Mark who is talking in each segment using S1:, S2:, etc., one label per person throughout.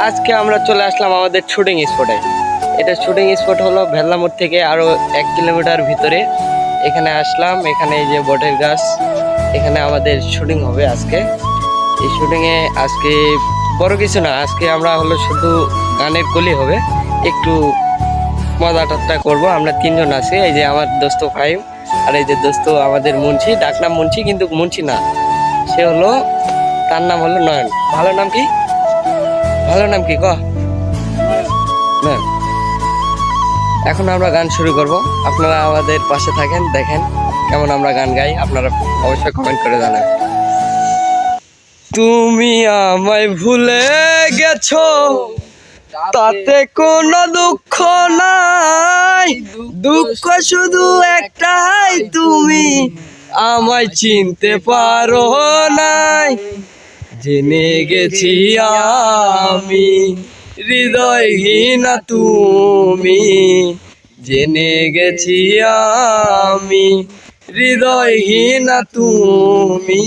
S1: আজকে আমরা চলে আসলাম আমাদের শুটিং স্পটে। এটা শুটিং স্পট হলো ভেল্লা মোড় থেকে আরো 1 কিলোমিটার ভিতরে। এখানে আসলাম, এখানে এই যে বটের গাছ, এখানে আমাদের শুটিং হবে আজকে। এই শুটিংয়ে আজকে বড় কিছু না, আজকে আমরা হলো শুধু গানের কলি হবে, একটু মজা টজা করবো। আমরা 3 জন আছি, এই যে আমার দোস্ত ফাহিম, আর এই যে দোস্ত আমাদের মুন্সি, ডাকনাম মুন্সি কিন্তু মুন্সি না, সে হলো, তার নাম হলো নয়ন। ভালো নাম কি? ভালো নাম কি ক না। এখন আমরা গান শুরু করব, আপনারা আমাদের পাশে থাকেন, দেখেন কেমন আমরা গান গাই, আপনারা অবশ্যই কমেন্ট করে জানাবেন। তুমি আমায় ভুলে গেছো, তাতে কোনো দুঃখ নাই, দুঃখ শুধু একটাই, তুমি আমায় চিনতে পারো নাই। জেনে গেছি আমি হৃদয়হীনা তুমি, জেনে গেছি আমি হৃদয়হীনা তুমি,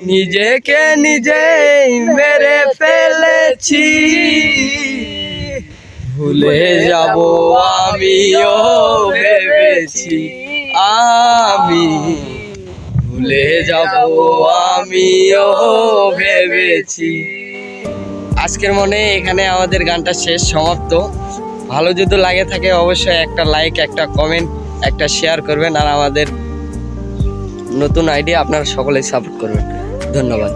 S1: নিজেকে নিজেই মেরে ফেলেছি, ভুলে যাব আমিও ভেবেছি, আমি ভুলে যাব আমিও ভেবেছি। আজকের মনে এখানে আমাদের গানটা শেষ, সমাপ্ত। ভালো যদি লাগে থাকে অবশ্যই একটা লাইক, একটা কমেন্ট, একটা শেয়ার করবেন, আর আমাদের নতুন আইডিয়া আপনারা সকলেই সাপোর্ট করবেন। ধন্যবাদ।